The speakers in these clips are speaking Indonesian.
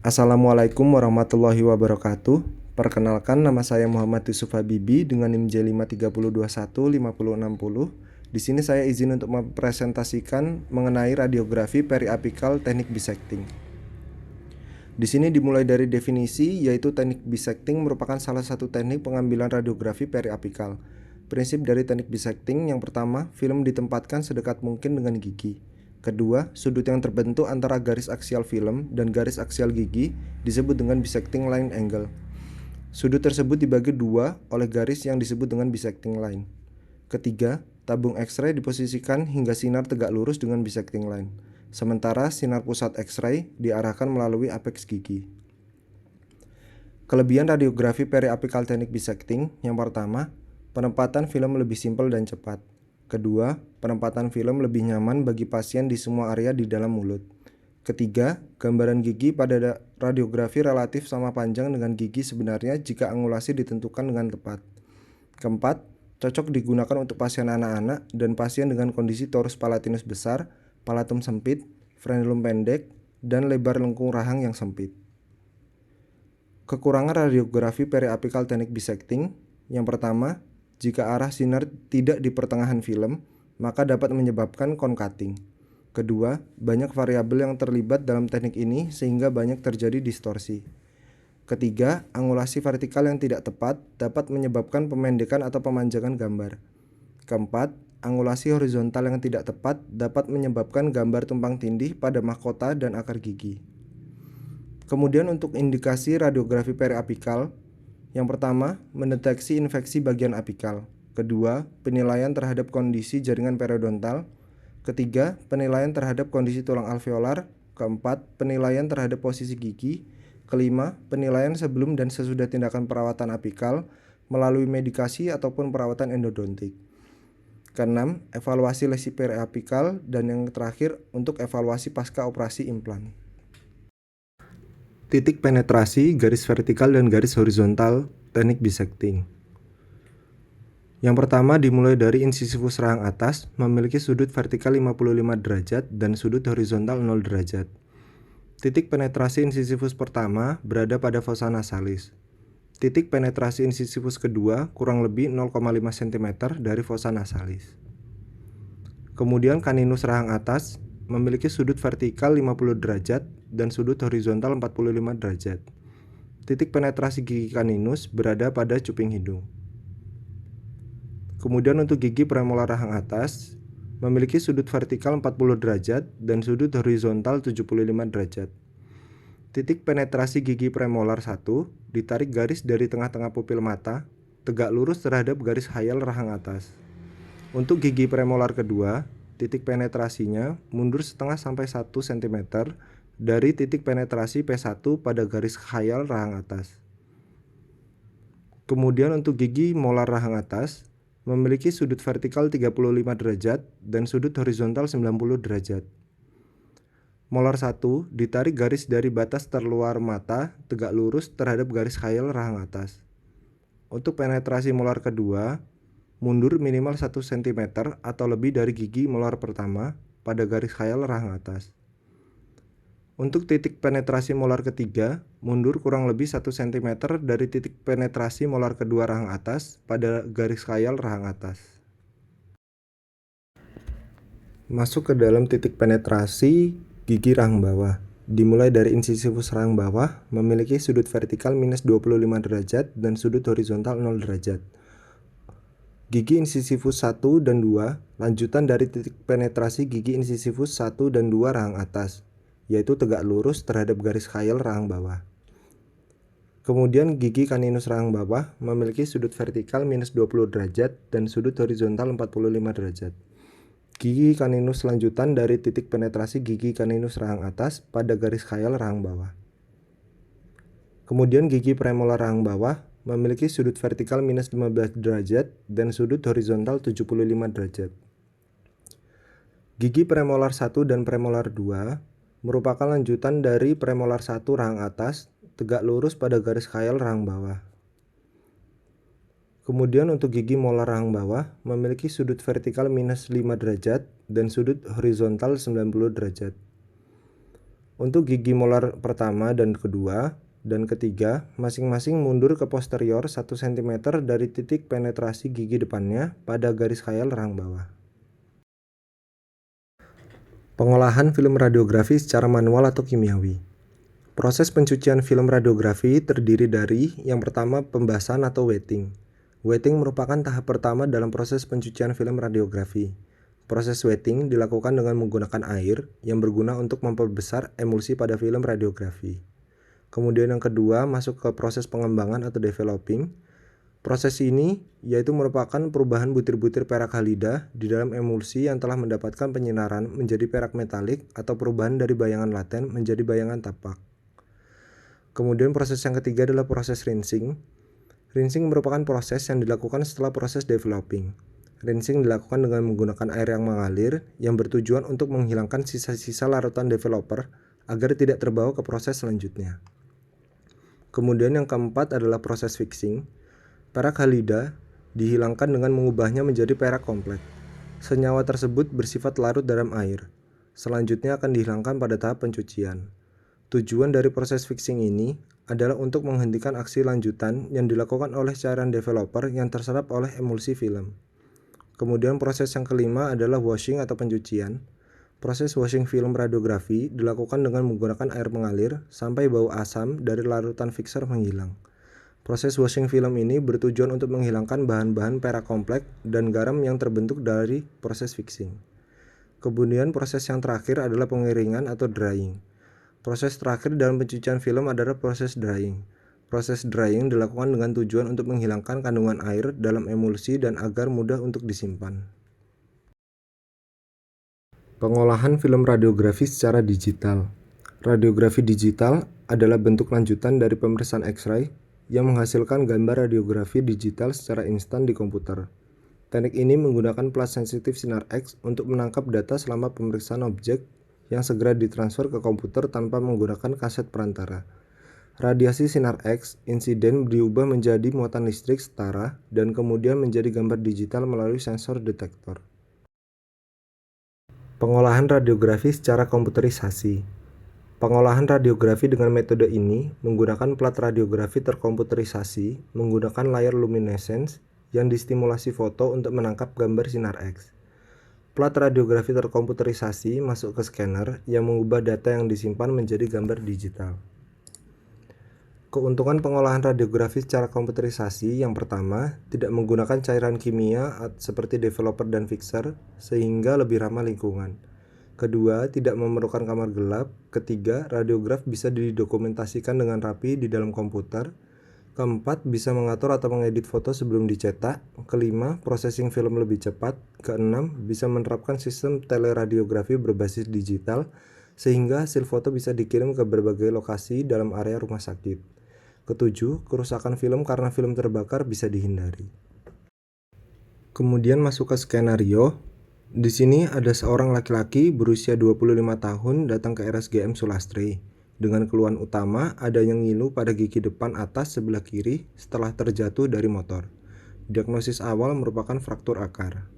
Assalamualaikum warahmatullahi wabarakatuh. Perkenalkan, nama saya Muhammad Yusuf Habibi dengan NIM J530215060. Di sini saya izin untuk mempresentasikan mengenai radiografi periapikal teknik bisecting. Di sini dimulai dari definisi, yaitu teknik bisecting merupakan salah satu teknik pengambilan radiografi periapikal. Prinsip dari teknik bisecting yang pertama, film ditempatkan sedekat mungkin dengan gigi. Kedua, sudut yang terbentuk antara garis aksial film dan garis aksial gigi disebut dengan bisecting line angle. Sudut tersebut dibagi dua oleh garis yang disebut dengan bisecting line. Ketiga, tabung X-ray diposisikan hingga sinar tegak lurus dengan bisecting line. Sementara sinar pusat X-ray diarahkan melalui apeks gigi. Kelebihan radiografi periapikal teknik bisecting, yang pertama, penempatan film lebih simpel dan cepat. Kedua, penempatan film lebih nyaman bagi pasien di semua area di dalam mulut. Ketiga, gambaran gigi pada radiografi relatif sama panjang dengan gigi sebenarnya jika angulasi ditentukan dengan tepat. Keempat, cocok digunakan untuk pasien anak-anak dan pasien dengan kondisi torus palatinus besar, palatum sempit, frenulum pendek, dan lebar lengkung rahang yang sempit. Kekurangan radiografi periapikal teknik bisecting, yang pertama, jika arah sinar tidak di pertengahan film, maka dapat menyebabkan cone-cutting. Kedua, banyak variabel yang terlibat dalam teknik ini sehingga banyak terjadi distorsi. Ketiga, angulasi vertikal yang tidak tepat dapat menyebabkan pemendekan atau pemanjangan gambar. Keempat, angulasi horizontal yang tidak tepat dapat menyebabkan gambar tumpang tindih pada mahkota dan akar gigi. Kemudian untuk indikasi radiografi periapikal, yang pertama, mendeteksi infeksi bagian apikal. Kedua, penilaian terhadap kondisi jaringan periodontal. Ketiga, penilaian terhadap kondisi tulang alveolar. Keempat, penilaian terhadap posisi gigi. Kelima, penilaian sebelum dan sesudah tindakan perawatan apikal melalui medikasi ataupun perawatan endodontik. Keenam, evaluasi lesi periapikal. Dan yang terakhir, untuk evaluasi pasca operasi implan. Titik penetrasi, garis vertikal dan garis horizontal teknik bisecting. Yang pertama dimulai dari insisifus rahang atas, memiliki sudut vertikal 55 derajat dan sudut horizontal 0 derajat. Titik penetrasi insisifus pertama berada pada fossa nasalis. Titik penetrasi insisifus kedua kurang lebih 0,5 cm dari fossa nasalis. Kemudian kaninus rahang atas memiliki sudut vertikal 50 derajat dan sudut horizontal 45 derajat. Titik penetrasi gigi kaninus berada pada cuping hidung. Kemudian untuk gigi premolar rahang atas memiliki sudut vertikal 40 derajat dan sudut horizontal 75 derajat. Titik penetrasi gigi premolar 1 ditarik garis dari tengah-tengah pupil mata tegak lurus terhadap garis khayal rahang atas. Untuk gigi premolar kedua, titik penetrasinya mundur setengah sampai 1 cm dari titik penetrasi P1 pada garis khayal rahang atas. Kemudian untuk gigi molar rahang atas memiliki sudut vertikal 35 derajat dan sudut horizontal 90 derajat. Molar 1 ditarik garis dari batas terluar mata tegak lurus terhadap garis khayal rahang atas. Untuk penetrasi molar kedua, mundur minimal 1 cm atau lebih dari gigi molar pertama pada garis khayal rahang atas. Untuk titik penetrasi molar ketiga, mundur kurang lebih 1 cm dari titik penetrasi molar kedua rahang atas pada garis khayal rahang atas. Masuk ke dalam titik penetrasi gigi rahang bawah. Dimulai dari insisifus rahang bawah, memiliki sudut vertikal minus 25 derajat dan sudut horizontal 0 derajat. Gigi insisifus 1 dan 2 lanjutan dari titik penetrasi gigi insisifus 1 dan 2 rahang atas, yaitu tegak lurus terhadap garis khayal rahang bawah. Kemudian gigi kaninus rahang bawah memiliki sudut vertikal minus 20 derajat dan sudut horizontal 45 derajat. Gigi kaninus lanjutan dari titik penetrasi gigi kaninus rahang atas pada garis khayal rahang bawah. Kemudian gigi premolar rahang bawah memiliki sudut vertikal minus 15 derajat dan sudut horizontal 75 derajat. Gigi premolar 1 dan premolar 2 merupakan lanjutan dari premolar 1 rahang atas tegak lurus pada garis khayal rahang bawah. Kemudian untuk gigi molar rahang bawah memiliki sudut vertikal minus 5 derajat dan sudut horizontal 90 derajat. Untuk gigi molar pertama dan kedua dan ketiga, masing-masing mundur ke posterior 1 cm dari titik penetrasi gigi depannya pada garis khayal rahang bawah. Pengolahan film radiografi secara manual atau kimiawi. Proses pencucian film radiografi terdiri dari yang pertama pembasahan atau wetting. Wetting merupakan tahap pertama dalam proses pencucian film radiografi. Proses wetting dilakukan dengan menggunakan air yang berguna untuk memperbesar emulsi pada film radiografi. Kemudian yang kedua masuk ke proses pengembangan atau developing. Proses ini yaitu merupakan perubahan butir-butir perak halida di dalam emulsi yang telah mendapatkan penyinaran menjadi perak metalik atau perubahan dari bayangan laten menjadi bayangan tapak. Kemudian proses yang ketiga adalah proses rinsing. Rinsing merupakan proses yang dilakukan setelah proses developing. Rinsing dilakukan dengan menggunakan air yang mengalir yang bertujuan untuk menghilangkan sisa-sisa larutan developer agar tidak terbawa ke proses selanjutnya. Kemudian yang keempat adalah proses fixing. Perak halida dihilangkan dengan mengubahnya menjadi perak kompleks. Senyawa tersebut bersifat larut dalam air. Selanjutnya akan dihilangkan pada tahap pencucian. Tujuan dari proses fixing ini adalah untuk menghentikan aksi lanjutan yang dilakukan oleh cairan developer yang terserap oleh emulsi film. Kemudian proses yang kelima adalah washing atau pencucian. Proses washing film radiografi dilakukan dengan menggunakan air mengalir sampai bau asam dari larutan fixer menghilang. Proses washing film ini bertujuan untuk menghilangkan bahan-bahan perak kompleks dan garam yang terbentuk dari proses fixing. Kemudian proses yang terakhir adalah pengiringan atau drying. Proses terakhir dalam pencucian film adalah proses drying. Proses drying dilakukan dengan tujuan untuk menghilangkan kandungan air dalam emulsi dan agar mudah untuk disimpan. Pengolahan film radiografi secara digital. Radiografi digital adalah bentuk lanjutan dari pemeriksaan X-ray yang menghasilkan gambar radiografi digital secara instan di komputer. Teknik ini menggunakan flash sensitif sinar X untuk menangkap data selama pemeriksaan objek yang segera ditransfer ke komputer tanpa menggunakan kaset perantara. Radiasi sinar X insiden diubah menjadi muatan listrik setara dan kemudian menjadi gambar digital melalui sensor detektor. Pengolahan radiografi secara komputerisasi. Pengolahan radiografi dengan metode ini menggunakan plat radiografi terkomputerisasi menggunakan layar luminescence yang distimulasi foto untuk menangkap gambar sinar X. Plat radiografi terkomputerisasi masuk ke scanner yang mengubah data yang disimpan menjadi gambar digital. Keuntungan pengolahan radiografi secara komputerisasi yang pertama, tidak menggunakan cairan kimia seperti developer dan fixer sehingga lebih ramah lingkungan. Kedua, tidak memerlukan kamar gelap. Ketiga, radiograf bisa didokumentasikan dengan rapi di dalam komputer. Keempat, bisa mengatur atau mengedit foto sebelum dicetak. Kelima, processing film lebih cepat. Keenam, bisa menerapkan sistem teleradiografi berbasis digital sehingga hasil foto bisa dikirim ke berbagai lokasi dalam area rumah sakit. Ketujuh, kerusakan film karena film terbakar bisa dihindari. Kemudian masuk ke skenario. Di sini ada seorang laki-laki berusia 25 tahun datang ke RSGM Sulastri. Dengan keluhan utama adanya ngilu pada gigi depan atas sebelah kiri setelah terjatuh dari motor. Diagnosis awal merupakan fraktur akar.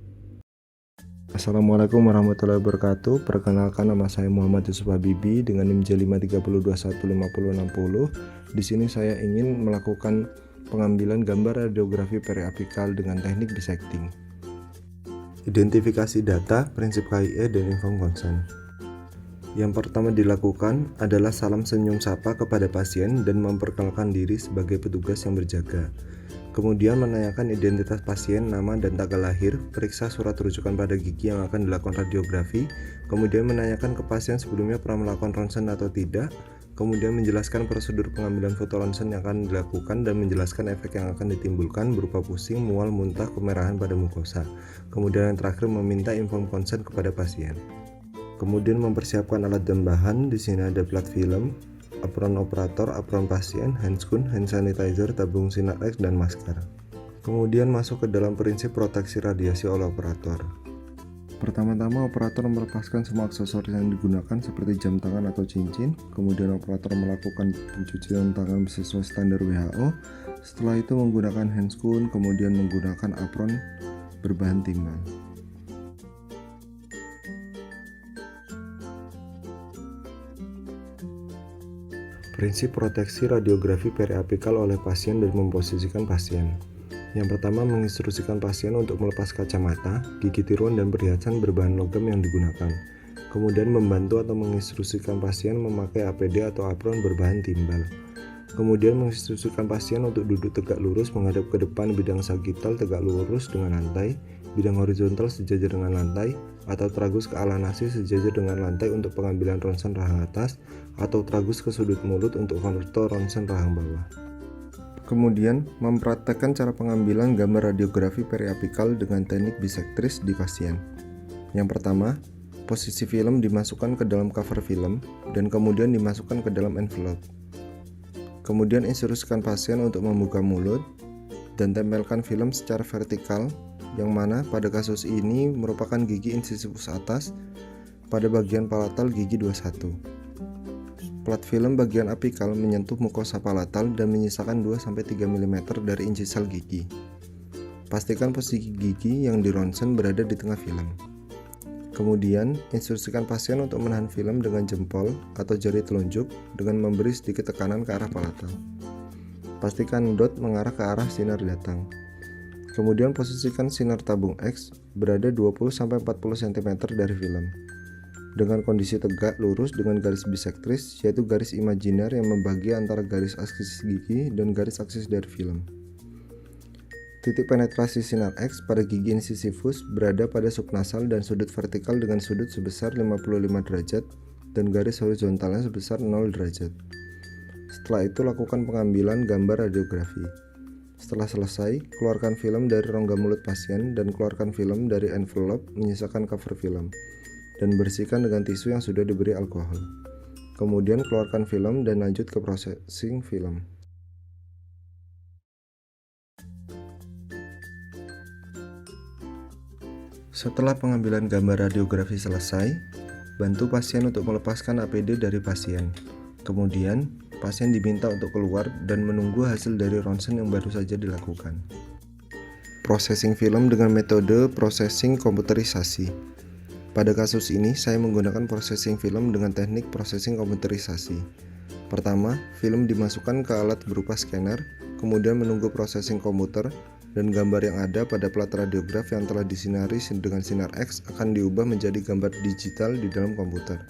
Assalamualaikum warahmatullahi wabarakatuh. Perkenalkan, nama saya Muhammad Yusuf Habibi dengan NIM J530215060. Di sini saya ingin melakukan pengambilan gambar radiografi periapikal dengan teknik dissecting. Identifikasi data, prinsip KIE dan inform consent. Yang pertama dilakukan adalah salam senyum sapa kepada pasien dan memperkenalkan diri sebagai petugas yang berjaga. Kemudian menanyakan identitas pasien, nama dan tanggal lahir, periksa surat rujukan pada gigi yang akan dilakukan radiografi, kemudian menanyakan ke pasien sebelumnya pernah melakukan ronsen atau tidak, kemudian menjelaskan prosedur pengambilan foto ronsen yang akan dilakukan dan menjelaskan efek yang akan ditimbulkan berupa pusing, mual, muntah, kemerahan pada mukosa. Kemudian yang terakhir meminta inform consent kepada pasien. Kemudian mempersiapkan alat dan bahan. Di sini ada plat film, apron operator, apron pasien, handscoon, hand sanitizer, tabung sinar X, dan masker. Kemudian masuk ke dalam prinsip proteksi radiasi oleh operator. Pertama-tama operator melepaskan semua aksesoris yang digunakan seperti jam tangan atau cincin. Kemudian operator melakukan pencucian tangan sesuai standar WHO. Setelah itu menggunakan handscoon, kemudian menggunakan apron berbahan timbal. Prinsip proteksi radiografi periapikal oleh pasien dan memposisikan pasien. Yang pertama, menginstruksikan pasien untuk melepas kacamata, gigi tiruan dan perhiasan berbahan logam yang digunakan. Kemudian membantu atau menginstruksikan pasien memakai APD atau apron berbahan timbal. Kemudian menginstruksikan pasien untuk duduk tegak lurus menghadap ke depan bidang sagital tegak lurus dengan lantai, bidang horizontal sejajar dengan lantai, atau tragus ke ala nasi sejajar dengan lantai untuk pengambilan ronsen rahang atas, atau tragus ke sudut mulut untuk konverto ronsen rahang bawah. Kemudian, mempraktekkan cara pengambilan gambar radiografi periapikal dengan teknik bisektris di pasien. Yang pertama, posisi film dimasukkan ke dalam cover film dan kemudian dimasukkan ke dalam envelope. Kemudian instruksikan pasien untuk membuka mulut dan tempelkan film secara vertikal, yang mana pada kasus ini merupakan gigi incisifus atas pada bagian palatal gigi 21. Plat film bagian apikal menyentuh mukosa palatal dan menyisakan 2-3 mm dari incisal gigi. Pastikan posisi gigi yang dironsen berada di tengah film. Kemudian, instruksikan pasien untuk menahan film dengan jempol atau jari telunjuk dengan memberi sedikit tekanan ke arah palatal. Pastikan dot mengarah ke arah sinar datang. Kemudian posisikan sinar tabung X berada 20-40 cm dari film. Dengan kondisi tegak lurus dengan garis bisektris, yaitu garis imajiner yang membagi antara garis aksis gigi dan garis aksis dari film. Titik penetrasi sinar X pada gigi incisifus berada pada subnasal dan sudut vertikal dengan sudut sebesar 55 derajat dan garis horizontalnya sebesar 0 derajat. Setelah itu lakukan pengambilan gambar radiografi. Setelah selesai, keluarkan film dari rongga mulut pasien dan keluarkan film dari envelope menyisakan cover film dan bersihkan dengan tisu yang sudah diberi alkohol. Kemudian keluarkan film dan lanjut ke processing film. Setelah pengambilan gambar radiografi selesai, bantu pasien untuk melepaskan APD dari pasien. Kemudian, pasien diminta untuk keluar dan menunggu hasil dari ronsen yang baru saja dilakukan. Processing film dengan metode processing komputerisasi. Pada kasus ini, saya menggunakan processing film dengan teknik processing komputerisasi. Pertama, film dimasukkan ke alat berupa scanner, kemudian menunggu processing komputer, dan gambar yang ada pada plat radiograf yang telah disinari dengan sinar X akan diubah menjadi gambar digital di dalam komputer.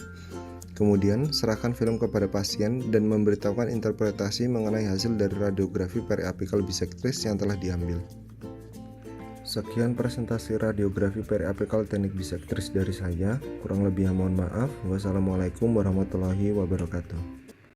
Kemudian, serahkan film kepada pasien dan memberitahukan interpretasi mengenai hasil dari radiografi periapikal bisektris yang telah diambil. Sekian presentasi radiografi periapikal teknik bisektris dari saya. Kurang lebihnya mohon maaf. Wassalamualaikum warahmatullahi wabarakatuh.